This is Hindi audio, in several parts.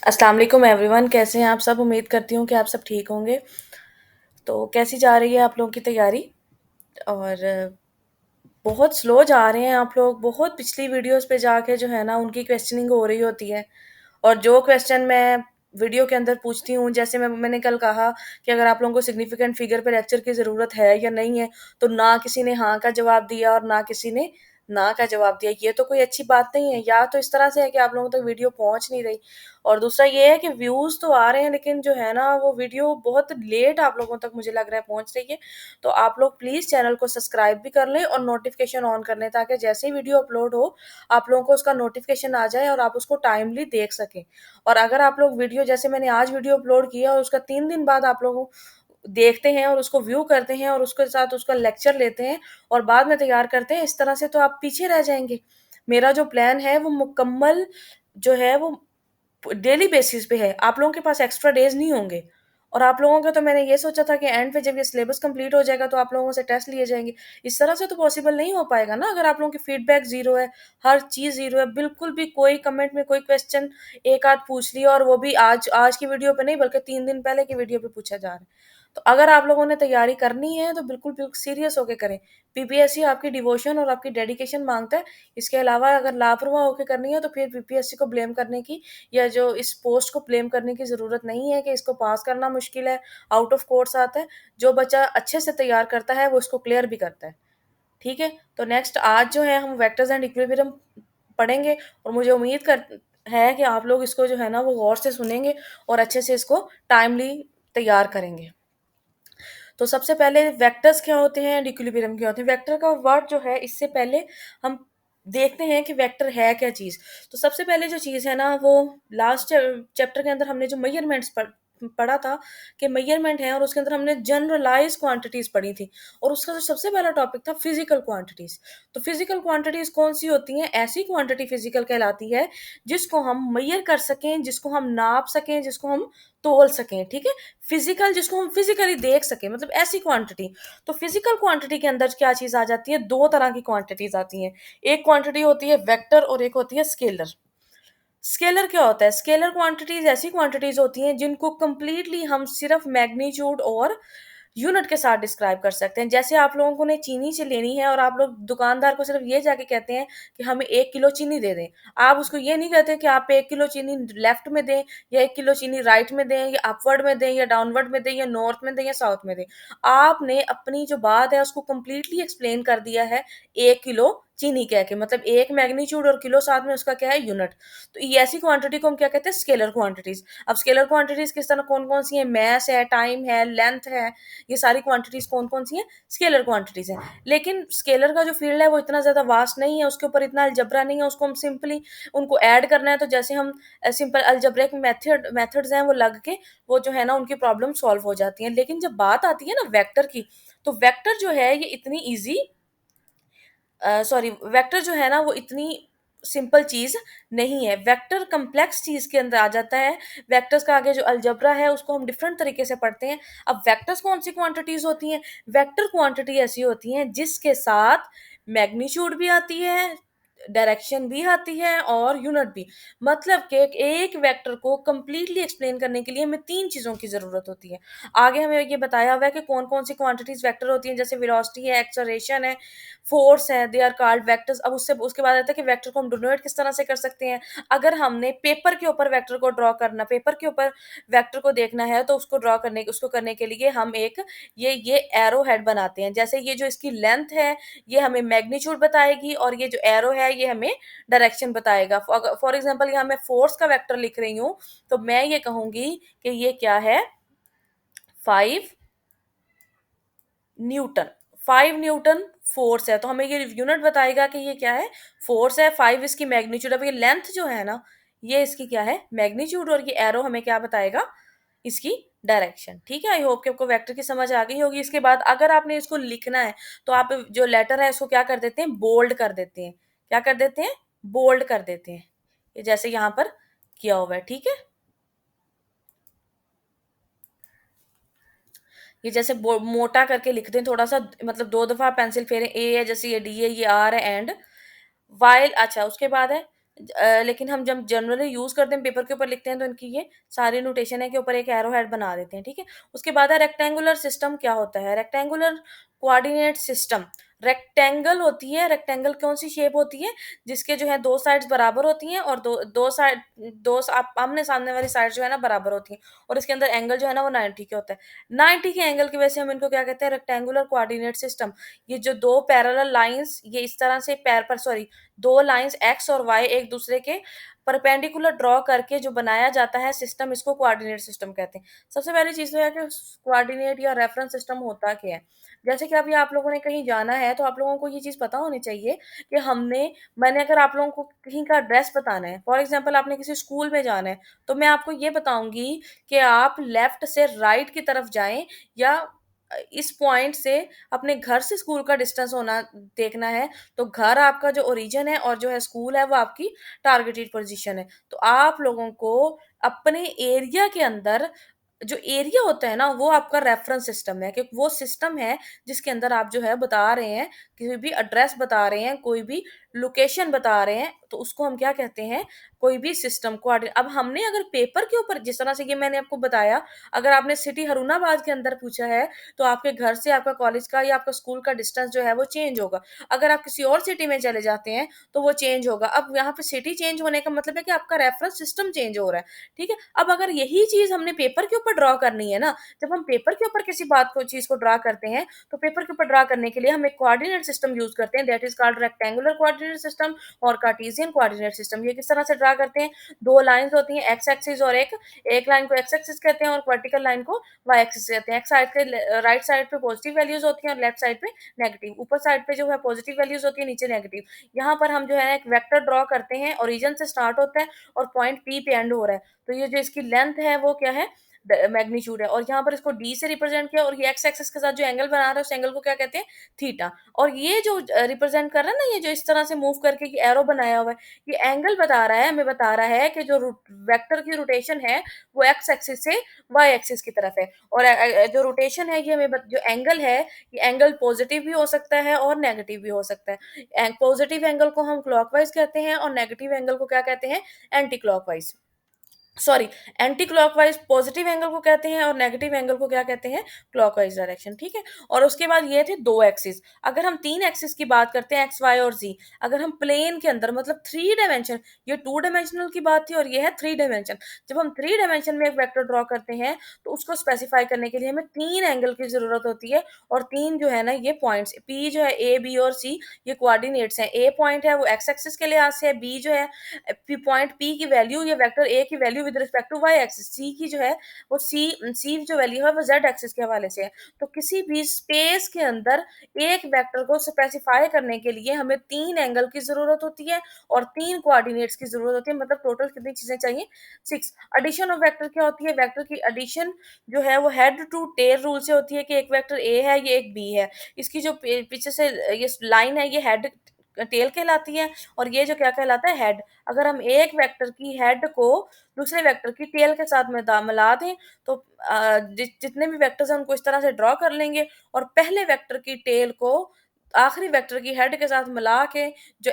अस्सलाम वालेकुम एवरीवन, कैसे हैं आप सब? उम्मीद करती हूँ कि आप सब ठीक होंगे। तो कैसी जा रही है आप लोगों की तैयारी? और बहुत स्लो जा रहे हैं आप लोग, बहुत पिछली वीडियोस पे जाके जो है ना उनकी क्वेश्चनिंग हो रही होती है। और जो क्वेश्चन मैं वीडियो के अंदर पूछती हूँ, जैसे मैंने कल कहा कि अगर आप लोगों को सिग्निफिकेंट फिगर पे लेक्चर की ज़रूरत है या नहीं है, तो ना किसी ने हाँ का जवाब दिया और ना किसी ने ना का जवाब दिया। ये तो कोई अच्छी बात नहीं है। या तो इस तरह से है कि आप लोगों तक वीडियो पहुँच नहीं रही, और दूसरा ये है कि व्यूज़ तो आ रहे हैं, लेकिन जो है ना वो वीडियो बहुत लेट आप लोगों तक मुझे लग रहा है पहुँच रही है। तो आप लोग प्लीज़ चैनल को सब्सक्राइब भी कर लें और नोटिफ़िकेशन ऑन कर लें, ताकि जैसे ही वीडियो अपलोड हो, आप लोगों को उसका नोटिफ़िकेशन आ जाए और आप उसको टाइमली देख सकें। और अगर आप लोग वीडियो, जैसे मैंने आज वीडियो अपलोड किया और उसका 3 दिन बाद आप लोग देखते हैं और उसको व्यू करते हैं और उसके साथ उसका लेक्चर लेते हैं और बाद में तैयार करते हैं, इस तरह से तो आप पीछे रह जाएँगे। मेरा जो प्लान है वो मुकम्मल जो है वो डेली बेसिस पे है। आप लोगों के पास एक्स्ट्रा डेज़ नहीं होंगे। और आप लोगों का तो मैंने ये सोचा था कि एंड पे जब ये सिलेबस कंप्लीट हो जाएगा तो आप लोगों से टेस्ट लिए जाएँगे। इस तरह से तो पॉसिबल नहीं हो पाएगा ना, अगर आप लोगों की फीडबैक ज़ीरो है, हर चीज़ ज़ीरो है, बिल्कुल भी कोई कमेंट में कोई क्वेश्चन एक आध पूछ लिया, और वो भी आज आज की वीडियो पे नहीं बल्कि 3 दिन पहले की वीडियो पे पूछा जा रहा है। तो अगर आप लोगों ने तैयारी करनी है तो बिल्कुल सीरियस होके करें। पीपीएससी आपकी डिवोशन और आपकी डेडिकेशन माँगता है। इसके अलावा अगर लापरवाह होके करनी है तो फिर पीपीएससी को ब्लेम करने की या जो इस पोस्ट को ब्लेम करने की ज़रूरत नहीं है कि इसको पास करना मुश्किल है, आउट ऑफ कोर्स आता है। जो बच्चा अच्छे से तैयार करता है वो इसको क्लियर भी करता है। ठीक है? तो नेक्स्ट आज जो है हम वेक्टर्स एंड इक्विलिब्रियम पढ़ेंगे, और मुझे उम्मीद कर है कि आप लोग इसको जो है ना वो गौर से सुनेंगे और अच्छे से इसको टाइमली तैयार करेंगे। तो सबसे पहले वेक्टर्स क्या होते हैं एंड इक्विलिब्रियम क्या होते हैं? वेक्टर का वर्ड जो है, इससे पहले हम देखते हैं कि वेक्टर है क्या चीज़। तो सबसे पहले जो चीज़ है ना वो लास्ट चैप्टर के अंदर हमने जो मेजरमेंट्स पढ़ा था कि मेजरमेंट है, और उसके अंदर हमने जनरलाइज़ क्वांटिटीज़ पढ़ी थी, और उसका जो सबसे पहला टॉपिक था फिज़िकल क्वांटिटीज़। तो फिज़िकल क्वांटिटीज़ कौन-सी होती हैं? ऐसी क्वांटिटी फिज़िकल कहलाती है जिसको हम मेज़र कर सकें, जिसको हम नाप सकें, जिसको हम तौल सकें, ठीक है? फिजिकल, जिसको हम फिजिकली देख सकें, मतलब ऐसी क्वांटिटी। तो फिजिकल क्वांटिटी के अंदर क्या चीज आ जाती है? दो तरह की क्वांटिटीज आती हैं। एक क्वांटिटी होती है वेक्टर और एक होती है स्केलर। स्केलर क्या होता है? स्केलर क्वांटिटीज ऐसी क्वांटिटीज होती हैं जिनको कंप्लीटली हम सिर्फ मैग्नीट्यूड और यूनिट के साथ डिस्क्राइब कर सकते हैं। जैसे आप लोगों को ने चीनी से लेनी है और आप लोग दुकानदार को सिर्फ ये जाके कहते हैं कि हमें 1 किलो चीनी दे दें। आप उसको ये नहीं कहते कि आप 1 किलो चीनी लेफ्ट में दें या 1 किलो चीनी राइट में दें या अपवर्ड में दें या डाउनवर्ड में दें या नॉर्थ में दें या साउथ में दें। आपने अपनी जो बात है उसको कंप्लीटली एक्सप्लेन कर दिया है 1 किलो चीनी कह के, मतलब एक मैग्नीट्यूड और किलो साथ में उसका क्या है? यूनिट। तो ये ऐसी क्वांटिटी को हम क्या कहते हैं? Scalar quantities. अब स्केलर क्वांटिटीज किस तरह कौन कौन सी है? मैस है, टाइम है, लेंथ है। ये सारी क्वांटिटीज कौन कौन सी हैं? स्केलर क्वांटिटीज हैं। लेकिन स्केलर का जो फील्ड है वो इतना ज्यादा वास्ट नहीं है, उसके ऊपर इतना अलजबरा नहीं है। उसको हम सिंपली उनको ऐड करना है, तो जैसे हम सिंपल अलजब्रिक मेथड्स हैं वो लग के वो जो है ना उनकी प्रॉब्लम सॉल्व हो जाती है। लेकिन जब बात आती है ना वेक्टर की, तो वेक्टर जो है ये इतनी ईजी सॉरी, वेक्टर जो है ना वो इतनी सिंपल चीज नहीं है। वेक्टर कम्प्लेक्स चीज के अंदर आ जाता है। वेक्टर्स का आगे जो अलजबरा है उसको हम डिफरेंट तरीके से पढ़ते हैं। अब वेक्टर्स कौन सी क्वांटिटीज होती हैं? वेक्टर क्वांटिटी ऐसी होती हैं जिसके साथ मैग्नीट्यूड भी आती है, डायरेक्शन भी आती है और यूनिट भी। मतलब कि एक वेक्टर को कंप्लीटली एक्सप्लेन करने के लिए हमें तीन चीजों की जरूरत होती है। आगे हमें ये बताया हुआ है कि कौन कौन सी क्वांटिटीज वेक्टर होती हैं, जैसे वेलोसिटी है, एक्सेलरेशन है, फोर्स है, दे आर कॉल्ड वेक्टर्स। अब उससे उसके बाद आता है कि वेक्टर को हम डिनोट किस तरह से कर सकते हैं। अगर हमने पेपर के ऊपर वेक्टर को ड्रॉ करना, पेपर के ऊपर वेक्टर को देखना है, तो उसको करने के लिए हम एक ये एरो हेड बनाते हैं। जैसे ये जो इसकी लेंथ है ये हमें मैग्नीट्यूड बताएगी, और ये जो एरो है ये हमें डायरेक्शन बताएगा। फॉर एग्जाम्पल यहाँ मैं फोर्स का वेक्टर लिख रही हूँ, तो मैं ये कहूंगी कि ये क्या है? 5 न्यूटन। 5 न्यूटन फोर्स है, तो हमें ये यूनिट बताएगा कि ये क्या है? फोर्स है। 5 इसकी मैग्नीट्यूड। अब ये लेंथ जो है ना ये इसकी क्या है? मैग्नीट्यूड। और ये एरो हमें क्या बताएगा? इसकी डायरेक्शन। ठीक है? आई होप कि आपको वेक्टर की समझ आ गई होगी। इसके बाद अगर आपने इसको लिखना है तो आप जो लेटर है इसको क्या कर देते हैं? बोल्ड कर देते हैं। क्या कर देते हैं? बोल्ड कर देते हैं। ये जैसे यहाँ पर किया हुआ है। ठीक है? ये जैसे मोटा करके लिख दें थोड़ा सा, मतलब 2 दफा पेंसिल फेरें। ए है, जैसे ये डी है, ये आर है, एंड वाइल। अच्छा, उसके बाद है लेकिन हम जब जनरली यूज़ करते हैं, पेपर के ऊपर लिखते हैं, तो इनकी ये सारी नोटेशन है कि ऊपर एक एरो हेड बना देते हैं, ठीक है? उसके बाद है रेक्टेंगुलर सिस्टम क्या होता है? रेक्टेंगुलर कोऑर्डिनेट सिस्टम, रेक्टेंगल होती है, रेक्टेंगल कौन-सी शेप होती है? जिसके जो है 2 साइड्स बराबर होती हैं और दो साइड 2 स आप आमने-सामने वाली साइड जो है ना बराबर होती हैं और इसके अंदर एंगल जो है ना वो 90 का होता है। 90 के एंगल की वजह से हम इनको क्या कहते हैं? Rectangular coordinate system. ये जो 2 पैरेलल लाइन्स ये इस तरह से पैर पर सॉरी 2 लाइन्स एक्स और वाई एक दूसरे के परपेंडिकुलर ड्रॉ करके जो बनाया जाता है सिस्टम, इसको कोऑर्डिनेट सिस्टम कहते हैं। सबसे पहली चीज़ तो है कि कोऑर्डिनेट या रेफरेंस सिस्टम होता क्या है? जैसे कि अभी आप लोगों ने कहीं जाना है, तो आप लोगों को ये चीज़ पता होनी चाहिए कि मैंने अगर आप लोगों को कहीं का एड्रेस बताना है, फॉर एग्ज़ाम्पल आपने किसी स्कूल में जाना है, तो मैं आपको ये बताऊँगी कि आप लेफ्ट से राइट की तरफ जाएँ या इस पॉइंट से अपने घर से स्कूल का डिस्टेंस होना देखना है, तो घर आपका जो ओरिजिन है और जो है स्कूल है वो आपकी टारगेटेड पोज़ीशन है। तो आप लोगों को अपने एरिया के अंदर जो एरिया होता है ना, वो आपका रेफ़रेंस सिस्टम है, कि वो सिस्टम है जिसके अंदर आप जो है बता रहे हैं, कोई भी एड्रेस बता रहे हैं, कोई भी लोकेशन बता रहे हैं, तो उसको हम क्या कहते हैं, कोई भी सिस्टम कोऑर्डिनेट। अब हमने अगर पेपर के ऊपर जिस तरह से ये मैंने आपको बताया, अगर आपने सिटी हरूनाबाद के अंदर पूछा है, तो आपके घर से आपका कॉलेज का या आपका स्कूल का डिस्टेंस जो है वो चेंज होगा। अगर आप किसी और सिटी में चले जाते हैं, तो वो चेंज होगा। अब यहाँ पे सिटी चेंज होने का मतलब है कि आपका रेफ़रेंस सिस्टम चेंज हो रहा है, ठीक है? अब अगर यही चीज़ हमने पेपर के ऊपर ड्रॉ करनी है ना, जब हम पेपर के ऊपर किसी बात को चीज़ को ड्रॉ करते हैं, तो पेपर के ऊपर ड्रॉ करने के लिए हम एक कोऑर्डिनेट सिस्टम यूज़ करते हैं, that is called rectangular coordinate system और कार्टेशियन कोऑर्डिनेट सिस्टम। ये किस तरह से ड्रॉ करते हैं? 2 लाइन्स होती हैं, एक्स एक्सिस और एक लाइन को एक्स एक्सिस कहते हैं और वर्टिकल लाइन को वाई एक्सिस कहते हैं। एक्स साइड के राइट साइड पे पॉजिटिव वैल्यूज़ होती हैं और लेफ्ट साइड पे नेगेटिव। ऊपर साइड पे जो है पॉजिटिव वैल्यूज़ होती है, नीचे नेगेटिव। यहाँ पर हम जो है एक वेक्टर ड्रॉ करते हैं, ओरिजिन से स्टार्ट होता है और पॉइंट पी पे एंड हो रहा है। तो ये जो इसकी लेंथ है वो क्या है? मैग्नीट्यूड है और यहाँ पर इसको डी से रिप्रेजेंट किया और ये एक्स एक्सिस के साथ जो एंगल बना रहा है उस एंगल को क्या कहते हैं? थीटा। और ये जो रिप्रेजेंट कर रहा है ना, ये जो इस तरह से मूव करके ये एरो बनाया हुआ है, ये एंगल बता रहा है, हमें बता रहा है कि जो वेक्टर की रोटेशन है वो एक्स एक्सिस से वाई एक्सिस की तरफ है और जो रोटेशन है ये जो एंगल है, ये एंगल पॉजिटिव भी हो सकता है और नेगेटिव भी हो सकता है। पॉजिटिव एंगल को हम क्लॉकवाइज कहते हैं और नेगेटिव एंगल को क्या कहते हैं? Anti clockwise. Sorry, anti clockwise positive angle को कहते हैं और नेगेटिव एंगल को क्या कहते हैं? क्लॉकवाइज डायरेक्शन, ठीक है? और उसके बाद ये थे 2 एक्सिस। अगर हम 3 एक्सिस की बात करते हैं, एक्स, वाई और ज़ेड, अगर हम प्लेन के अंदर मतलब 3 डायमेंशन, ये 2 डायमेंशनल की बात थी और ये है 3 डायमेंशन। जब हम 3 डायमेंशन में एक वेक्टर ड्रॉ करते हैं, तो उसको स्पेसिफाई करने के लिए हमें 3 एंगल की ज़रूरत होती है और 3 जो है ना ये पॉइंट्स पी जो है ए, बी और सी, ये कोऑर्डिनेट्स हैं। ए पॉइंट है वो एक्स एक्सिस के लिहाज से है, बी जो है पॉइंट पी की वैल्यू, ये वेक्टर ए की value with respect to Y axis, C की जो है वो सी जो वैल्यू है वो जेड एक्सिस के हवाले से है। तो किसी भी स्पेस के अंदर एक वेक्टर को स्पेसिफाई करने के लिए हमें 3 एंगल की ज़रूरत होती है और 3 कोऑर्डिनेट्स की ज़रूरत होती है, मतलब टोटल कितनी चीज़ें चाहिए? 6। एडिशन ऑफ वेक्टर क्या होती है? वेक्टर की एडिशन जो है वो हेड टू टेल रूल से होती है कि एक वेक्टर ए है, ये एक बी है। इसकी जो पीछे से ये लाइन है ये हेड टेल कहलाती है और ये जो क्या कहलाता है? हेड। अगर हम एक वेक्टर की हेड को दूसरे वेक्टर की टेल के साथ में मिला दें, तो जितने भी वेक्टर्स हैं उनको इस तरह से ड्रॉ कर लेंगे और पहले वेक्टर की टेल को आखिरी वेक्टर की हेड के साथ मिला के जो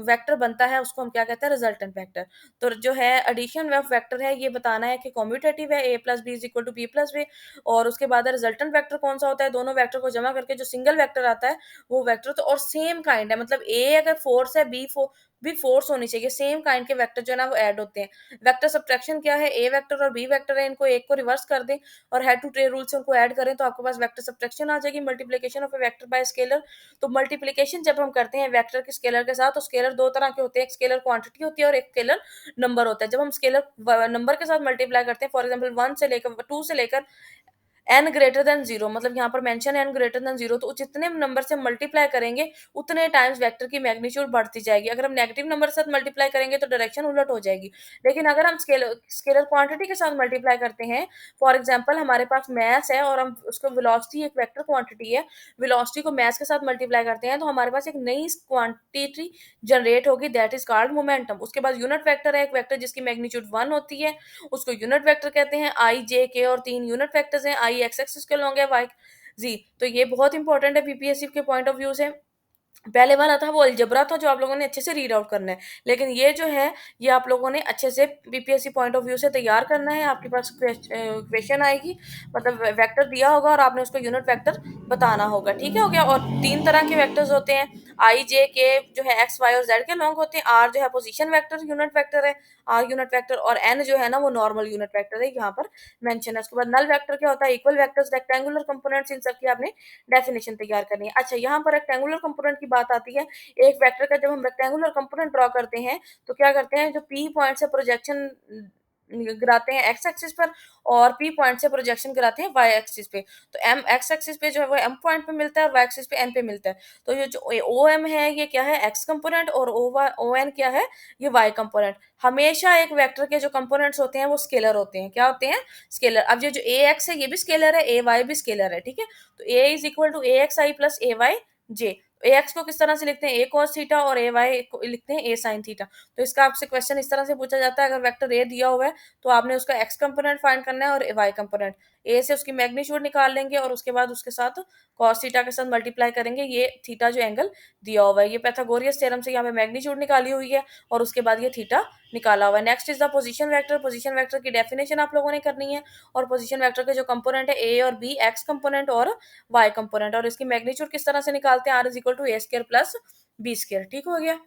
वेक्टर बनता है उसको हम क्या कहते हैं? Resultant vector. तो जो है एडिशन ऑफ वेक्टर है, ये बताना है कि कम्यूटेटिव है, A plus B is equal to B plus B. और उसके बाद रिजल्टेंट वेक्टर कौन सा होता है? दोनों वेक्टर को जमा करके जो सिंगल वेक्टर आता है वो वेक्टर, तो और सेम काइंड है, मतलब ए अगर फोर्स है, बी फोर्स होनी चाहिए, सेम काइंड के वेक्टर जो है ना वो ऐड होते हैं। वेक्टर सब्ट्रैक्शन क्या है? ए वेक्टर और बी वेक्टर है, इनको एक को रिवर्स कर दें और हेड टू टेल रूल से उनको ऐड करें तो आपके पास वेक्टर सब्ट्रैक्शन आ जाएगी। Multiplication of A vector by scalar, तो मल्टीप्लिकेशन जब हम करते हैं वेक्टर के स्केलर के साथ, तो स्केलर 2 तरह के होते हैं, एक स्केलर क्वांटिटी होती है और एक स्केलर नंबर होता है। जब हम स्केलर नंबर के साथ मल्टीप्लाई करते हैं, फॉर एग्जांपल 1 से लेकर 2 से लेकर एन ग्रेटर देन 0, मतलब यहाँ पर मेंशन एन ग्रेटर देन 0, तो जितने नंबर से मल्टीप्लाई करेंगे उतने टाइम्स वेक्टर की मैग्नीट्यूड बढ़ती जाएगी। अगर हम नेगेटिव नंबर के साथ मल्टीप्लाई करेंगे तो डायरेक्शन उलट हो जाएगी। लेकिन अगर हम स्केलर क्वांटिटी के साथ मल्टीप्लाई करते हैं, फॉर एग्जांपल हमारे पास मास है और हम उसको वेलोसिटी एक वेक्टर क्वांटिटी है, वेलोसिटी को मास के साथ मल्टीप्लाई करते हैं तो हमारे पास एक नई क्वांटिटी जनरेट होगी, दैट इज कॉल्ड मोमेंटम। उसके बाद यूनिट वेक्टर है, एक वेक्टर जिसकी मैग्नीट्यूड 1 होती है, उसको यूनिट वेक्टर कहते हैं। आई, जे, के और 3 यूनिट वेक्टर्स हैं। आई एक्स एक्सिस के लॉन्ग है, वाई जी। तो ये बहुत इंपॉर्टेंट है पीपीएससी के पॉइंट ऑफ व्यू से। पहले वाला था वो अलजेब्रा था जो आप लोगों ने अच्छे से रीड आउट करना है, लेकिन ये जो है ये आप लोगों ने अच्छे से बीपीएससी पॉइंट ऑफ व्यू से तैयार करना है। आपके पास क्वेश्चन आएगी, मतलब वेक्टर दिया होगा और आपने उसको यूनिट वेक्टर बताना होगा, ठीक है, हो गया। और तीन तरह के वेक्टर्स होते हैं, आई जे के जो है एक्स वाई और जेड के लॉन्ग होते हैं, आर जो है पोजीशन वेक्टर यूनिट वेक्टर है, आर यूनिट वेक्टर, और एन जो है ना वो नॉर्मल यूनिट वेक्टर है, यहाँ पर मेंशन है। उसके बाद नल वेक्टर क्या होता है, इक्वल वेक्टर्स रेक्टेंगुलर कंपोनेंट्स, इन सब की आपने डेफिनेशन तैयार करनी है। अच्छा, यहाँ पर रेक्टेंगुलर कंपोनेंट की बात आती है। एक वेक्टर का जब हम रेक्टेंगुलर कंपोनेंट ड्रॉ करते हैं तो क्या करते हैं, जो पी पॉइंट से प्रोजेक्शन गिराते हैं एक्स एक्सिस पर, और पी पॉइंट से प्रोजेक्शन गिराते हैं वाई एक्सिस पे। तो एम एक्स एक्सिस पे जो है वो एम पॉइंट पे मिलता है और वाई एक्सिस पे एन पे मिलता है। तो ये जो ओ एम है ये क्या है, एक्स कंपोनेंट, और ओ एन क्या है, ये वाई कंपोनेंट। हमेशा एक वेक्टर के जो कंपोनेंट्स होते हैं वो स्केलर होते हैं, क्या होते हैं, स्केलर। अब ये जो ए एक्स है ये भी स्केलर है, ए वाई भी स्केलर है, ठीक है। तो A is equal to A X I plus A Y J. A X को किस तरह से लिखते हैं, ए कॉस थीटा, और ए वाई को लिखते हैं ए साइन थीटा। तो इसका आपसे क्वेश्चन इस तरह से पूछा जाता है, अगर वेक्टर ए दिया हुआ है तो आपने उसका एक्स कंपोनेंट फाइंड करना है और वाई कंपोनेंट। ए से उसकी मैग्नीट्यूड निकाल लेंगे और उसके बाद उसके साथ कॉस थीटा के साथ मल्टीप्लाई करेंगे, ये थीटा जो एंगल दिया हुआ है, ये पैथागोरस थ्योरम से यहाँ पे मैग्नीट्यूड निकाली हुई है और उसके बाद ये थीटा निकाला हुआ है। Next is the position vector. Position vector की डेफिनेशन आप लोगों ने करनी है, और पोजीशन वेक्टर के जो कंपोनेंट है ए और बी, एक्स कंपोनेंट और वाई कंपोनेंट, और इसकी मैग्नीट्यूड किस तरह से निकालते हैं, R is equal to A square plus B square, ठीक हो गया।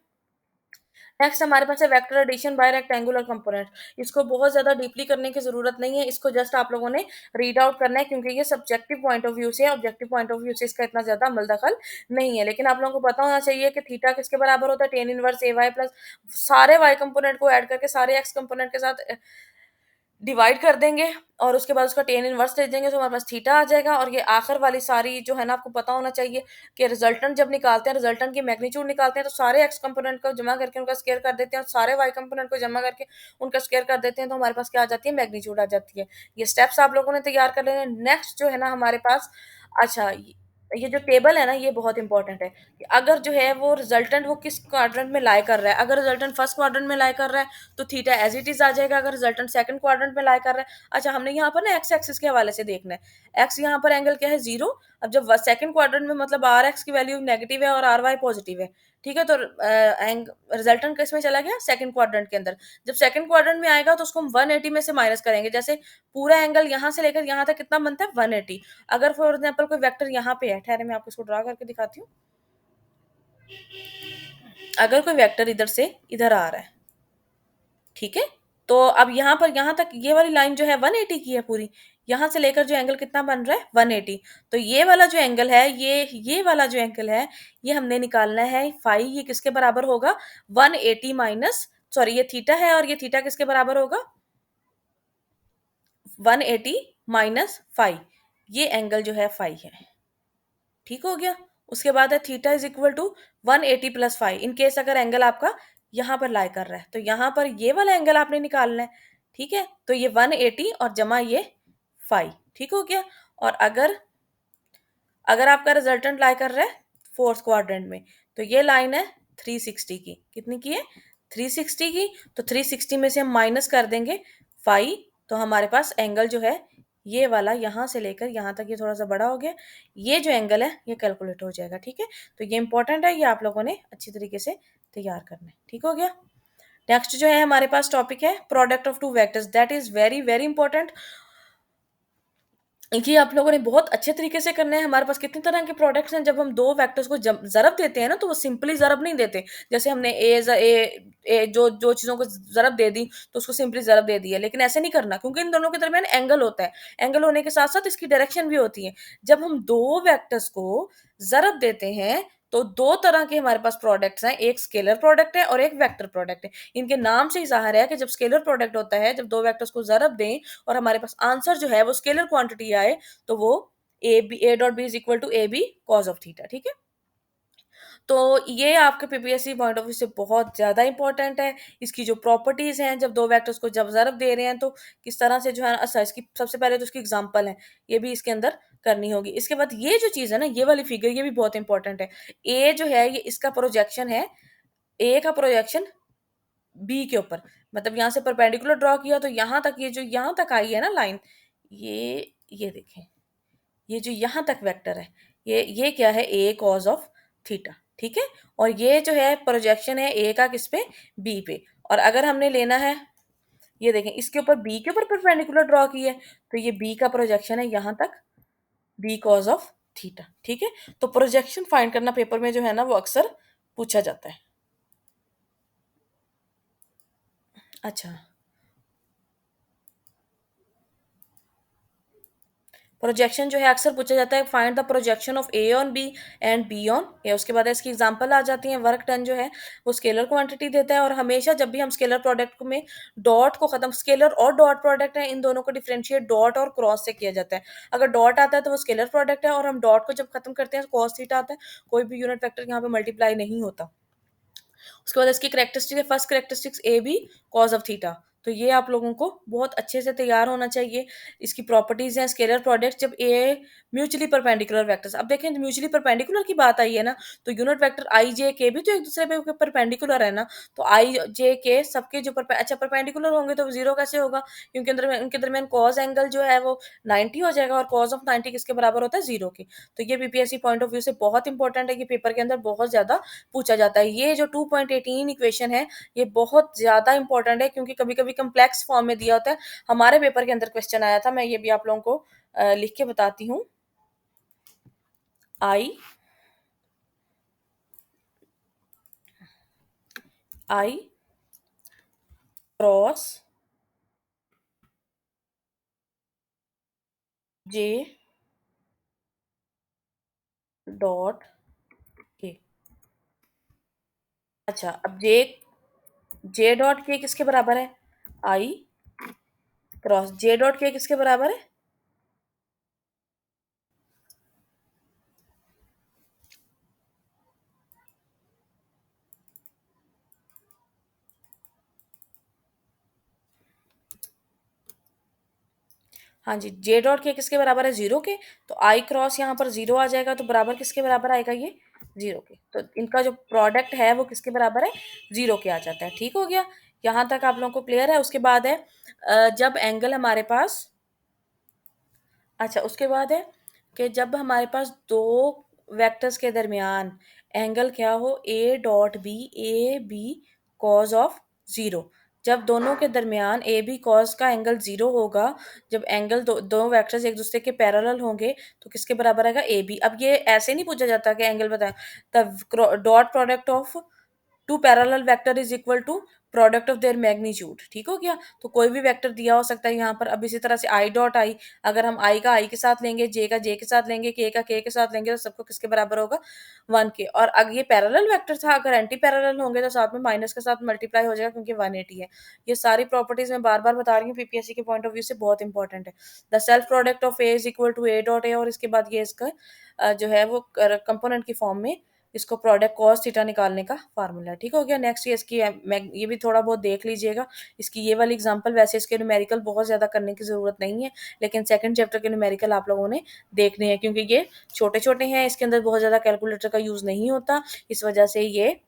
नेक्स्ट हमारे पास है vector addition by rectangular component. इसको बहुत ज्यादा डीपली करने की जरूरत नहीं है, इसको जस्ट आप लोगों ने रीड आउट करना है, क्योंकि ये सब्जेक्टिव पॉइंट ऑफ व्यू से, ऑब्जेक्टिव पॉइंट ऑफ व्यू से इसका इतना ज्यादा अमल दखल नहीं है। लेकिन आप लोगों को पता होना चाहिए कि थीटा किसके बराबर होता है, टेन इनवर्स ए वाई प्लस सारे वाई कंपोनेंट को ऐड करके सारे एक्स कंपोनेंट के साथ डिवाइड कर देंगे, और उसके बाद उसका टेन इनवर्स दे देंगे, तो हमारे पास थीटा आ जाएगा। और ये आखिर वाली सारी जो है ना, आपको पता होना चाहिए कि रिजल्टेंट जब निकालते हैं, रिजल्टेंट की मैग्नीट्यूड निकालते हैं, तो सारे एक्स कंपोनेंट को जमा करके उनका स्क्वायर कर देते हैं, और सारे वाई कंपोनेंट को जमा करके उनका स्क्वायर कर देते हैं, तो हमारे पास क्या आ जाती है, मैग्नीट्यूड आ जाती है। ये स्टेप्स आप लोगों ने तैयार कर लेने। नेक्स्ट जो है ना हमारे पास, अच्छा, ये जो टेबल है ना ये बहुत इंपॉर्टेंट है, कि अगर जो है वो रिजल्टेंट वो किस क्वाड्रेंट में लाई कर रहा है। अगर रिजल्टेंट फर्स्ट क्वाड्रेंट में लाई कर रहा है तो थीटा एज इट इज आ जाएगा। अगर रिजल्टेंट सेकंड क्वाड्रेंट में लाई कर रहा है, अच्छा, हमने यहाँ पर ना एक्स एक्सिस के हवाले से देखना है। एक्स यहाँ पर एंगल क्या है, जीरो। अब जब सेकंड क्वाड्रेंट में मतलब आर एक्स की वैल्यू नेगेटिव है और आर वाई पॉजिटिव है, ठीक है, तो रिजल्टेंट किस में चला गया, सेकंड क्वाड्रेंट के अंदर। जब सेकंड क्वाड्रेंट में आएगा तो उसको हम 180 में से माइनस करेंगे। जैसे पूरा एंगल यहाँ से लेकर यहाँ तक कितना बनता है, 180। अगर फॉर एग्जाम्पल कोई वेक्टर यहाँ पे है, ठहरे मैं आपको इसको ड्रा करके दिखाती हूँ। अगर कोई वेक्टर इधर से इधर आ रहा है, ठीक है, तो अब यहाँ पर यहाँ तक ये वाली लाइन जो है 180 की है पूरी, यहाँ से लेकर जो एंगल कितना बन रहा है, 180। तो ये वाला जो एंगल है, ये वाला जो एंगल है, ये हमने निकालना है फाई। ये किसके बराबर होगा, 180 माइनस, सॉरी ये थीटा है, और ये थीटा किसके बराबर होगा, 180 माइनस फाई। ये एंगल जो है फाई है, ठीक हो गया। उसके बाद है theta is equal to 180 plus five. In case अगर एंगल आपका यहाँ पर लाई कर रहा है तो यहाँ पर ये वाला एंगल आपने निकालना है, ठीक है। तो ये 180 और जमा ये फाइव, ठीक हो गया। और अगर अगर आपका रिजल्टेंट लाई कर रहा है फोर्थ क्वाड्रेंट में, तो ये लाइन है 360 की, कितनी की है, 360 की। तो 360 में से हम माइनस कर देंगे फाइव, तो हमारे पास एंगल जो है ये वाला यहाँ से लेकर यहाँ तक, ये थोड़ा सा बड़ा हो गया, ये जो एंगल है ये कैलकुलेट हो जाएगा, ठीक है। तो ये इंपॉर्टेंट है, ये आप लोगों ने अच्छी तरीके से तैयार करना है, ठीक हो गया। नेक्स्ट जो है हमारे पास टॉपिक है product of two vectors, that is very very important. ये आप लोगों ने बहुत अच्छे तरीके से करना है। हमारे पास कितने तरह के प्रोडक्ट्स हैं, जब हम दो वेक्टर्स को ज़रब देते हैं ना, तो वो सिंपली ज़रब नहीं देते। जैसे हमने जो जो चीज़ों को ज़रब दे दी तो उसको सिंपली ज़रब दे दिया, लेकिन ऐसे नहीं करना, क्योंकि इन दोनों के दरमियान एंगल होता है। एंगल होने के साथ साथ इसकी डायरेक्शन भी होती है। जब हम दो वेक्टर्स को ज़रब देते हैं तो दो तरह के हमारे पास प्रोडक्ट्स हैं, एक स्केलर प्रोडक्ट है और एक वेक्टर प्रोडक्ट है। इनके नाम से ही ज़ाहिर है कि जब स्केलर प्रोडक्ट होता है, जब दो वेक्टर्स को ज़रब दें और हमारे पास आंसर जो है वो स्केलर क्वांटिटी आए, तो वो A dot B is equal to A B cos of theta, ठीक है। तो ये आपके पीपीएससी पॉइंट ऑफ व्यू से बहुत ज़्यादा इंपॉर्टेंट है। इसकी जो प्रॉपर्टीज़ हैं, जब दो वेक्टर्स को जब ज़रब दे रहे हैं तो किस तरह से जो है, अच्छा, इसकी सबसे पहले तो इसकी एग्जांपल है, ये भी इसके अंदर करनी होगी। इसके बाद ये जो चीज़ है ना, ये वाली फिगर, ये भी बहुत इंपॉर्टेंट है। ए जो है ये इसका प्रोजेक्शन है, ए का प्रोजेक्शन बी के ऊपर, मतलब यहाँ से परपेंडिकुलर ड्रॉ किया तो यहाँ तक, ये जो यहाँ तक आई है ना लाइन, ये देखें, ये जो यहाँ तक वेक्टर है, ये क्या है, ए कॉज ऑफ थीटा, ठीक है। और ये जो है प्रोजेक्शन है ए का किस पे, बी पे। और अगर हमने लेना है, ये देखें इसके ऊपर बी के ऊपर परपेंडिकुलर ड्रॉ की है, तो ये बी का प्रोजेक्शन है यहां तक, बी कॉज ऑफ थीटा। ठीक है। तो प्रोजेक्शन फाइंड करना पेपर में जो है ना वो अक्सर पूछा जाता है। अच्छा, प्रोजेक्शन जो है अक्सर पूछा जाता है, find the projection of A on B and B on A. उसके बाद इसकी एग्जांपल आ जाती है। वर्क डन जो है वो स्केलर क्वांटिटी देता है, और हमेशा जब भी हम स्केलर प्रोडक्ट में डॉट को खत्म, स्केलर और डॉट प्रोडक्ट है, इन दोनों को डिफरेंशिएट डॉट और क्रॉस से किया जाता है। अगर डॉट आता है तो वो स्केलर प्रोडक्ट है, और हम डॉट को जब खत्म करते हैं कॉस थीटा आता है, कोई भी यूनिट वेक्टर यहाँ पे मल्टीप्लाई नहीं होता। उसके बाद इसकी करेक्टरिस्टिक है, first characteristics A B cos of theta. तो ये आप लोगों को बहुत अच्छे से तैयार होना चाहिए। इसकी प्रॉपर्टीज हैं स्केलर प्रोडक्ट जब ए म्यूचुअली परपेंडिकुलर वेक्टर्स। अब देखें म्यूचुअली परपेंडिकुलर की बात आई है ना, तो यूनिट वेक्टर आई जे के भी तो एक दूसरे पे परपेंडिकुलर है ना। तो आई जे के सबके जो अच्छा परपेंडिकुलर होंगे तो जीरो कैसे होगा, क्योंकि अंदर में उनके दरमियान कॉज एंगल जो है वो 90 हो जाएगा, और कॉज ऑफ 90 किसके बराबर होता है, जीरो के। तो ये बीपीएससी पॉइंट ऑफ व्यू से बहुत इंपॉर्टेंट है, कि पेपर के अंदर बहुत ज्यादा पूछा जाता है। ये जो 2.18 इक्वेशन है ये बहुत ज्यादा इंपॉर्टेंट है, क्योंकि कभी कभी कम्प्लेक्स फॉर्म में दिया होता है। हमारे पेपर के अंदर क्वेश्चन आया था, मैं ये भी आप लोगों को लिख के बताती हूँ। आई आई क्रॉस जे डॉट के। अच्छा, अब जे जे डॉट के किसके बराबर है, आई क्रॉस जे डॉट के किसके बराबर है, हाँ जी, जे डॉट के किसके बराबर है, जीरो के। तो आई क्रॉस यहाँ पर जीरो आ जाएगा, तो बराबर किसके बराबर आएगा, ये जीरो के। तो इनका जो प्रोडक्ट है वो किसके बराबर है, जीरो के आ जाता है। ठीक हो गया, यहाँ तक आप लोगों को क्लियर है। उसके बाद है जब एंगल हमारे पास, अच्छा उसके बाद है कि जब हमारे पास दो वेक्टर्स के दरमियान एंगल क्या हो, A dot B, A B cos of zero. जब दोनों के दरमियान ए बी कॉज का एंगल जीरो होगा, जब एंगल दो वेक्टर्स एक दूसरे के पैरेलल होंगे, तो किसके बराबर आएगा, ए बी। अब ये ऐसे नहीं पूछा जाता कि एंगल बताएं, the dot product of two parallel vector is equal to product of their magnitude. ठीक हो गया। तो कोई भी वेक्टर दिया हो सकता है यहाँ पर। अब इसी तरह से आई डॉट आई, अगर हम आई का आई के साथ लेंगे, जे का जे के साथ लेंगे, के का के साथ लेंगे, तो सबको किसके बराबर होगा, वन के। और अगर ये पैरेलल वेक्टर था, अगर एंटी पैरेलल होंगे तो साथ में माइनस के साथ मल्टीप्लाई हो जाएगा, क्योंकि 180 है। ये सारी प्रॉपर्टीज मैं बार बार बता रही हूँ, पीपीएससी के पॉइंट ऑफ व्यू से बहुत इंपॉर्टेंट है। The self product of A is equal to A dot A, और इसके बाद ये इसका जो है वो कंपोनेंट की फॉर्म में इसको प्रोडक्ट कॉस थीटा निकालने का फार्मूला है। ठीक हो गया। नेक्स्ट ये इसकी ये भी थोड़ा बहुत देख लीजिएगा। इसकी ये वाली एग्जांपल, वैसे इसके न्यूमेरिकल बहुत ज़्यादा करने की ज़रूरत नहीं है, लेकिन सेकंड चैप्टर के न्यूमेरिकल आप लोगों ने देखने हैं, क्योंकि ये छोटे छोटे हैं, इसके अंदर बहुत ज़्यादा कैलकुलेटर का यूज़ नहीं होता, इस वजह से ये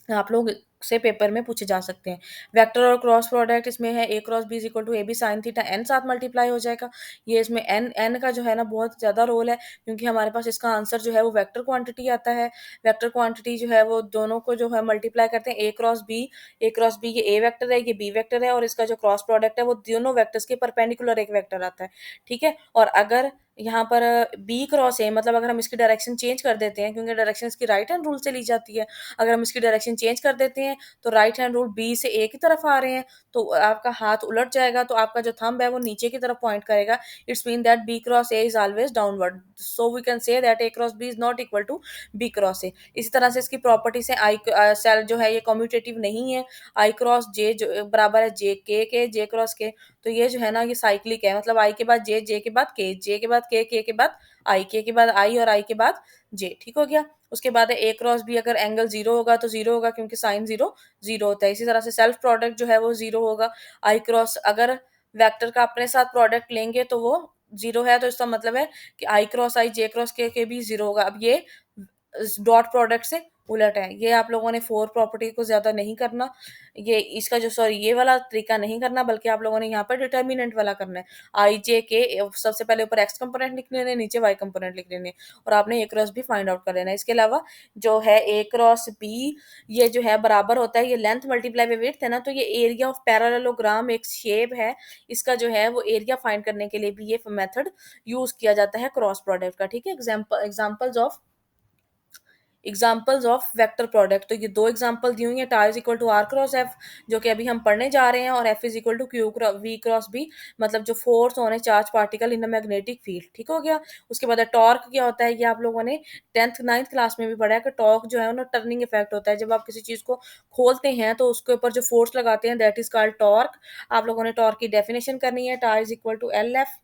आप लोग से पेपर में पूछे जा सकते हैं। वेक्टर और क्रॉस प्रोडक्ट इसमें है, A cross B is equal to A B sine theta, N साथ मल्टीप्लाई हो जाएगा। ये इसमें एन एन का जो है ना बहुत ज़्यादा रोल है, क्योंकि हमारे पास इसका आंसर जो है वो वेक्टर क्वांटिटी आता है। वेक्टर क्वांटिटी जो है वो दोनों को जो है मल्टीप्लाई करते हैं, ए क्रॉस बी। ए क्रॉस बी ये ए वेक्टर है, ये बी वेक्टर है, और इसका जो क्रॉस प्रोडक्ट है वो दोनों वेक्टर्स के परपेंडिकुलर एक वेक्टर आता है। ठीक है। और अगर यहाँ पर बी क्रॉस ए, मतलब अगर हम इसकी डायरेक्शन चेंज कर देते हैं, क्योंकि डायरेक्शन इसकी राइट हैंड रूल से ली जाती है, अगर हम इसकी डायरेक्शन चेंज कर देते हैं तो राइट हैंड रूल बी से ए की तरफ आ रहे हैं, तो आपका हाथ उलट जाएगा, तो आपका जो थंब है वो नीचे की तरफ पॉइंट करेगा। It's mean that B cross A is always downward, so we can say that A cross B is not equal to B cross A. इसी तरह से इसकी प्रॉपर्टीज है, आई सेल जो है ये कम्यूटेटिव नहीं है, आई क्रॉस जे जो बराबर है जे के जे क्रॉस के। तो ये जो है ना ये साइक्लिक है, मतलब आई के बाद जे, जे के बाद के, जे के बाद के बाद आई, के बाद आई, और आई के बाद जे। ठीक हो गया। उसके बाद है ए क्रॉस बी, अगर एंगल जीरो होगा तो जीरो होगा, क्योंकि साइन जीरो जीरो होता है। इसी तरह से सेल्फ प्रोडक्ट जो है वो जीरो होगा। आई क्रॉस, अगर वेक्टर का अपने साथ प्रोडक्ट लेंगे तो वो जीरो है, तो इसका मतलब है कि आई क्रॉस आई जे क्रॉस के भी जीरो होगा। अब ये डॉट प्रोडक्ट से उलट है। ये आप लोगों ने 4 प्रॉपर्टी को ज़्यादा नहीं करना, ये इसका जो सॉरी ये वाला तरीका नहीं करना, बल्कि आप लोगों ने यहाँ पर डिटर्मिनेंट वाला करना है। आई, जे, के सबसे पहले ऊपर एक्स कंपोनेंट लिख लेने, नीचे वाई कंपोनेंट लिख लेने और आपने ए क्रॉस बी फाइंड आउट कर लेना है। इसके अलावा जो है ए क्रॉस बी ये जो है बराबर होता है, ये लेंथ मल्टीप्लाई बाय विड्थ है ना, तो ये एरिया ऑफ पैरेललोग्राम एक शेप है, इसका जो है वो एरिया फाइंड करने के लिए भी ये मेथड यूज़ किया जाता है क्रॉस प्रोडक्ट का, ठीक है? एग्जाम्पल्स ऑफ वेक्टर प्रोडक्ट, तो ये दो एग्जाम्पल दी हुई है, tau is equal to R cross F जो कि अभी हम पढ़ने जा रहे हैं, और F is equal to Q V cross B, मतलब जो force on a charge particle in a magnetic field, ठीक हो गया। उसके बाद टॉर्क क्या होता है, ये आप लोगों ने 10th 9th क्लास में भी पढ़ा है कि टॉर्क जो है ना टर्निंग इफेक्ट होता है, जब आप किसी चीज को खोलते हैं तो उसके ऊपर जो फोर्स लगाते हैं दैट इज कॉल्ड टॉर्क। आप लोगों ने टॉर्क की डेफिनेशन करनी है, tau is equal to L F,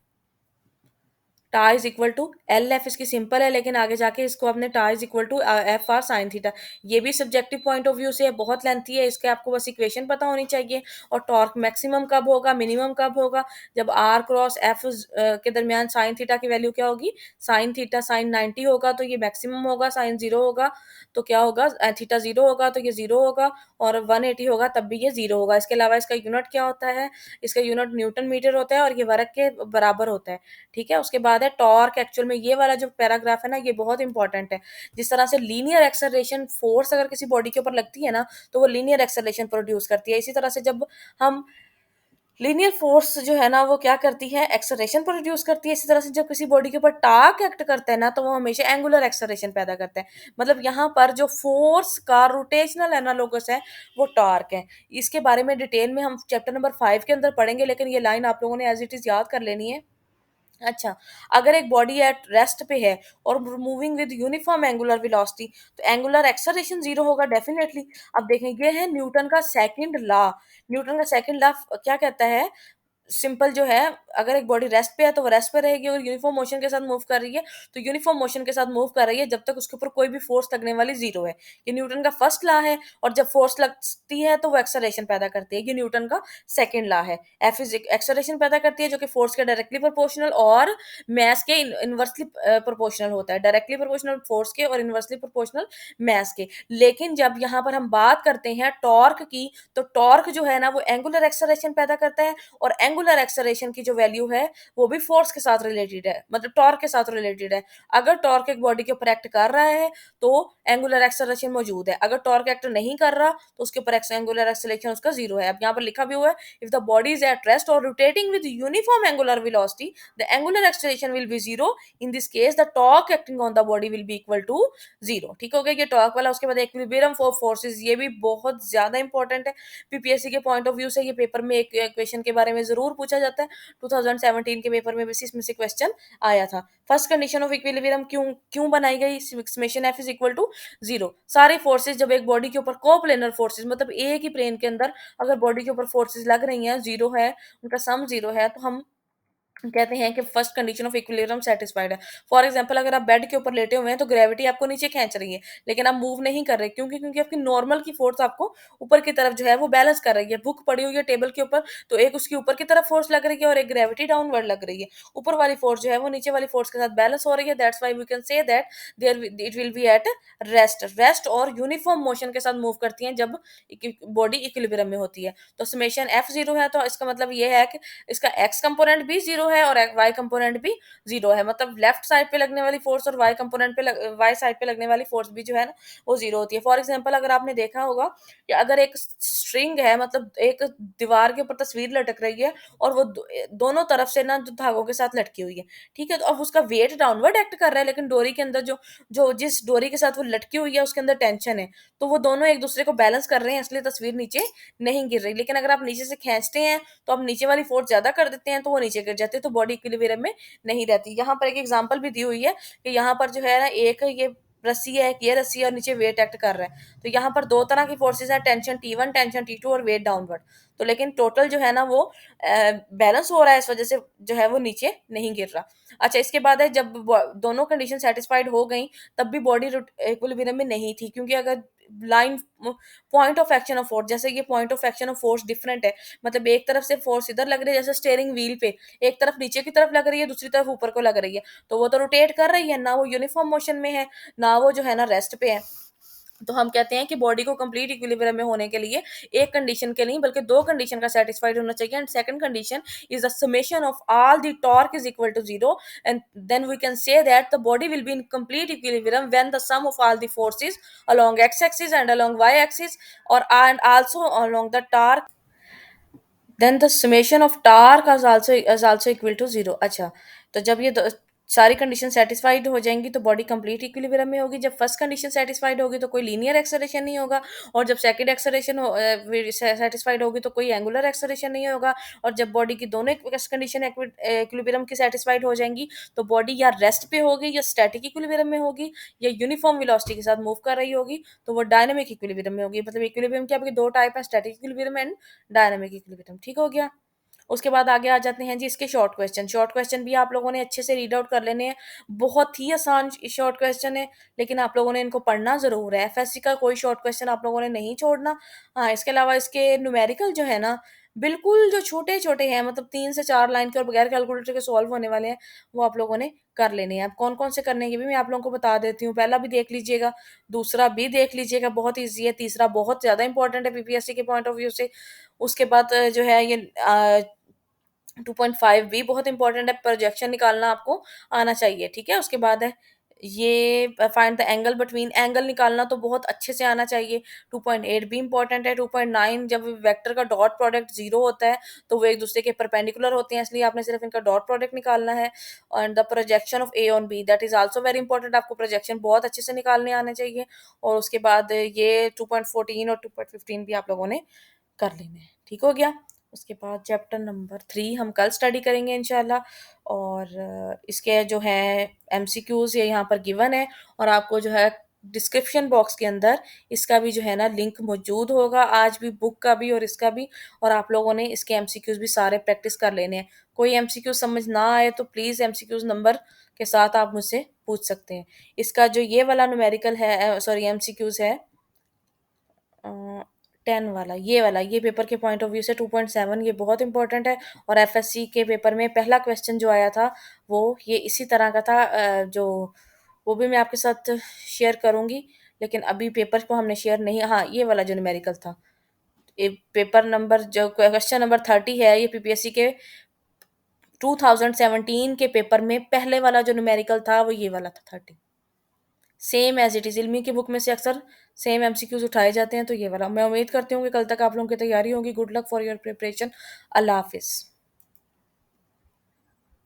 tau is equal to L F, इसकी सिंपल है, लेकिन आगे जाके इसको अपने tau is equal to F R sine theta, ये भी सब्जेक्टिव पॉइंट ऑफ व्यू से बहुत लेंथी है, इसके आपको बस इक्वेशन पता होनी चाहिए। और टॉर्क मैक्सिमम कब होगा, मिनिमम कब होगा, जब आर क्रॉस एफ के दरमियान साइन थीटा की वैल्यू क्या होगी, साइन थीटा साइन 90 होगा तो ये मैक्सिमम होगा, साइन 0 होगा तो क्या होगा, थीटा 0 होगा तो ये 0 होगा, और 180 होगा तब भी ये 0 होगा। इसके अलावा इसका यूनिट क्या होता है, इसका यूनिट न्यूटन मीटर होता है और ये वर्ग के बराबर होता है, ठीक है। उसके बाद है टॉर्क, एक्चुअल में ये वाला जो पैराग्राफ है ना ये बहुत इंपॉर्टेंट है। जिस तरह से लीनियर एक्सेलरेशन फोर्स अगर किसी बॉडी के ऊपर लगती है ना तो वो लीनियर एक्सेलरेशन प्रोड्यूस करती है, इसी तरह से जब हम लीनियर फोर्स जो है ना वो क्या करती है, एक्सेलरेशन प्रोड्यूस करती है। इसी तरह से जब किसी बॉडी के ऊपर टार्क एक्ट करता है ना तो वो हमेशा एंगुलर एक्सेलरेशन पैदा करता है। मतलब यहाँ पर जो फोर्स का रोटेशनल एनालोगस है वो टॉर्क है। इसके बारे में डिटेल में हम चैप्टर नंबर 5 के अंदर पढ़ेंगे, लेकिन ये लाइन आप लोगों ने एज इट इज याद कर लेनी है। अच्छा, अगर एक बॉडी एट रेस्ट पे है और moving with uniform angular velocity तो एंगुलर एक्सेलरेशन जीरो होगा डेफिनेटली। अब देखें ये है न्यूटन का सेकंड लॉ। न्यूटन का सेकंड लॉ क्या कहता है, सिंपल जो है, अगर एक बॉडी रेस्ट पे है तो वो रेस्ट पे रहेगी, और यूनिफॉर्म मोशन के साथ मूव कर रही है तो यूनिफॉर्म मोशन के साथ मूव कर रही है जब तक उसके ऊपर कोई भी फोर्स लगने वाली जीरो है। ये न्यूटन का फर्स्ट लॉ है, और जब फोर्स लगती है तो वो एक्सेलरेशन पैदा करती है, ये न्यूटन का सेकंड लॉ है। एफ इज एक्सेलरेशन पैदा करती है जो कि फोर्स के डायरेक्टली प्रोपोर्शनल और मैस के इनवर्सली प्रोपोर्शनल होता है, डायरेक्टली प्रोपोर्शनल फोर्स के और इनवर्सली प्रोपोर्शनल मैस के। लेकिन जब यहाँ पर हम बात करते हैं टॉर्क की, तो टॉर्क जो है ना वो एंगुलर एक्सेलरेशन पैदा करता है, और एंगुलर एक्सेलरेशन की जो वैल्यू है वो भी फोर्स के साथ रिलेटेड है, मतलब टॉर्क के साथ रिलेटेड है। अगर टॉर्क एक बॉडी के ऊपर एक्ट कर रहा है तो एंगुलर एक्सेलरेशन मौजूद है, अगर टॉर्क एक्ट नहीं कर रहा तो उसके ऊपर एंगुलर एक्सेलरेशन उसका जीरो है। अब यहाँ पर लिखा भी हुआ है, if the body is at rest और rotating with uniform angular velocity the angular acceleration will be zero, in this case the torque acting on the body will be equal to zero, ठीक हो गया ये टॉर्क वाला। उसके बाद इक्विलिब्रियम फॉर फोर्सेस, ये भी बहुत ज्यादा इंपॉर्टेंट है पीपीएससी के पॉइंट ऑफ व्यू से। ये पेपर में एक क्वेश्चन के बारे में जरूर पूछा जाता है, 2017 के पेपर में भी इसमें से क्वेश्चन आया था। फर्स्ट कंडीशन ऑफ इक्विलिब्रियम क्यों क्यों बनाई गई, summation F is equal to zero. सारे फोर्सेज जब एक बॉडी के ऊपर कोप्लेनर फोर्सेज, मतलब एक ही प्लेन के अंदर अगर बॉडी के ऊपर फोर्सेज लग रही हैं, जीरो है, उनका सम जीरो है, तो हम कहते हैं कि first condition of equilibrium satisfied है। फॉर एग्जांपल अगर आप बेड के ऊपर लेटे हुए हैं तो ग्रेविटी आपको नीचे खींच रही है, लेकिन आप मूव नहीं कर रहे, क्योंकि क्योंकि आपकी नॉर्मल की फोर्स आपको ऊपर की तरफ जो है वो बैलेंस कर रही है। बुक पड़ी हुई है टेबल के ऊपर तो एक उसकी ऊपर की तरफ फोर्स लग रही है और एक ग्रेविटी डाउनवर्ड लग रही है। ऊपर वाली फोर्स जो है वो नीचे वाली फोर्स के साथ बैलेंस हो रही है, that's why we can say that there it will be at rest और यूनिफॉर्म मोशन के साथ मूव करती हैं जब बॉडी इक्विलिब्रियम में होती है। तो समेशन एफ जीरो है, तो इसका मतलब ये है कि इसका एक्स कंपोनेंट भी जीरो है और वाई कंपोनेंट भी जीरो है, मतलब लेफ्ट साइड पे लगने वाली फोर्स और वाई कंपोनेंट पे वाई साइड पे लगने वाली फोर्स भी जो है ना वो जीरो होती है। फॉर एग्जांपल अगर आपने देखा होगा कि अगर एक स्ट्रिंग है, मतलब एक दीवार के ऊपर तस्वीर लटक रही है और वो दोनों तरफ से ना जो धागों के साथ लटकी हुई है, ठीक है, तो अब उसका वेट डाउनवर्ड एक्ट कर रहा है, लेकिन डोरी के अंदर जो जो जिस डोरी के साथ वो लटकी हुई है उसके अंदर टेंशन है, तो वो दोनों एक दूसरे को बैलेंस कर रहे हैं, इसलिए तस्वीर नीचे नहीं गिर रही। लेकिन अगर आप नीचे से खींचते हैं तो आप नीचे वाली फोर्स ज्यादा कर देते हैं तो वो नीचे गिर जाती है, तो बॉडी इक्विलिब्रियम में नहीं रहती। यहाँ पर एक एग्जांपल भी दी हुई है कि यहाँ पर जो है ना एक ये रस्सी है, एक ये रस्सी है और नीचे वेट एक्ट कर रहा है, तो यहाँ पर दो तरह की फोर्सेस हैं, टेंशन T1 टेंशन T2 और वेट डाउनवर्ड। तो लेकिन टोटल जो है ना वो बैलेंस हो रहा है, इस वजह से जो है वो नीचे नहीं गिर रहा। अच्छा, इसके बाद है जब दोनों कंडीशन सेटिस्फाइड हो गई तब भी बॉडी इक्विलिब्रियम में नहीं थी, क्योंकि अगर line point of action of force, जैसे ये point of action of force different है, मतलब एक तरफ से फोर्स इधर लग रही है, जैसे स्टेयरिंग व्हील पे एक तरफ नीचे की तरफ लग रही है, दूसरी तरफ ऊपर को लग रही है, तो वो तो रोटेट कर रही है ना, वो यूनिफॉर्म मोशन में है ना, वो जो है ना रेस्ट पे है। तो हम कहते हैं कि बॉडी को कंप्लीट इक्विलिब्रियम में होने के लिए एक कंडीशन के नहीं बल्कि दो कंडीशन का सेटिस्फाइड होना चाहिए, and second condition is the summation of all the torque is equal to zero, and then we can say that the body will be in complete equilibrium when the sum of all the forces along x axis and along y axis or and also along the torque, then the summation of torque is also equal to zero. अच्छा, तो जब ये सारी कंडीशन सेटिस्फाइड हो जाएंगी तो बॉडी कंप्लीट इक्विलिब्रियम में होगी। जब फर्स्ट कंडीशन सेटिस्फाइड होगी तो कोई लीनियर एक्सेलरेशन नहीं होगा, और जब सेकंड एक्सेलरेशन सेटिस्फाइड होगी तो कोई एंगुलर एक्सेलरेशन नहीं होगा। और जब बॉडी की दोनों कंडीशन इक्विलिब्रियम की सेटिस्फाइड हो जाएंगी तो बॉडी या रेस्ट पे होगी या स्टैटिक इक्विलिब्रियम में होगी या यूनिफॉर्म वेलोसिटी के साथ मूव कर रही होगी तो वो डायनामिक इक्विलिब्रियम में होगी। मतलब इक्विलिब्रियम के आपके दो टाइप है, static equilibrium and dynamic equilibrium. ठीक हो गया। उसके बाद आगे आ जाते हैं जी इसके शॉर्ट क्वेश्चन। शॉर्ट क्वेश्चन भी आप लोगों ने अच्छे से रीड आउट कर लेने हैं, बहुत ही आसान शॉर्ट क्वेश्चन है, लेकिन आप लोगों ने इनको पढ़ना जरूर है। एफएससी का कोई शॉर्ट क्वेश्चन आप लोगों ने नहीं छोड़ना। हाँ, इसके अलावा इसके न्यूमेरिकल जो है ना, बिल्कुल जो छोटे छोटे हैं, मतलब 3 से 4 लाइन के और बगैर कैलकुलेटर के सॉल्व होने वाले हैं, वो आप लोगों ने कर लेने हैं। अब कौन कौन से करने की भी मैं आप लोगों को बता देती हूँ। पहला भी देख लीजिएगा, दूसरा भी देख लीजिएगा, बहुत ईजी है। तीसरा बहुत ज्यादा इंपॉर्टेंट है पीपीएससी के पॉइंट ऑफ व्यू से। उसके बाद जो है ये 2.5 भी बहुत इंपॉर्टेंट है, प्रोजेक्शन निकालना आपको आना चाहिए। ठीक है, उसके बाद है ये find the angle between, angle निकालना तो बहुत अच्छे से आना चाहिए। 2.8 भी इंपॉर्टेंट है। 2.9 जब वेक्टर का डॉट प्रोडक्ट जीरो होता है तो वो एक दूसरे के परपेंडिकुलर होते हैं, इसलिए आपने सिर्फ इनका डॉट प्रोडक्ट निकालना है। और the projection of A on B, that is also very important, आपको प्रोजेक्शन बहुत अच्छे से निकालने आने चाहिए। और उसके बाद ये 2.14 और 2.15 भी आप लोगों ने कर लेने हैं। ठीक हो गया। उसके बाद चैप्टर नंबर 3 हम कल स्टडी करेंगे इंशाल्लाह। और इसके जो है एमसीक्यूज ये यहाँ पर गिवन है, और आपको जो है डिस्क्रिप्शन बॉक्स के अंदर इसका भी जो है ना लिंक मौजूद होगा, आज भी बुक का भी और इसका भी। और आप लोगों ने इसके एमसीक्यूज भी सारे प्रैक्टिस कर लेने हैं। कोई एमसीक्यूज समझ ना आए तो प्लीज़ एमसीक्यूज नंबर के साथ आप मुझसे पूछ सकते हैं। इसका जो ये वाला न्यूमेरिकल है, सॉरी एमसीक्यूज है 10 वाला, ये पेपर के पॉइंट ऑफ व्यू से 2.7 ये बहुत इंपॉर्टेंट है। और एफएससी के पेपर में पहला क्वेश्चन जो आया था वो ये इसी तरह का था, जो वो भी मैं आपके साथ शेयर करूंगी, लेकिन अभी पेपर को हमने शेयर नहीं। हाँ, ये वाला जो न्यूमेरिकल था, ये पेपर नंबर जो क्वेश्चन नंबर 30 है, ये पीपीएससी के 2017 के पेपर में पहले वाला जो न्यूमेरिकल था वो ये वाला था 30। सेम एज इट इज, इल्मी की बुक में से अक्सर सेम एमसीक्यूज उठाए जाते हैं, तो ये वाला। मैं उम्मीद करती हूँ कि कल तक आप लोगों की तैयारी होगी। Good luck for your preparation. अल्लाह हाफिज़।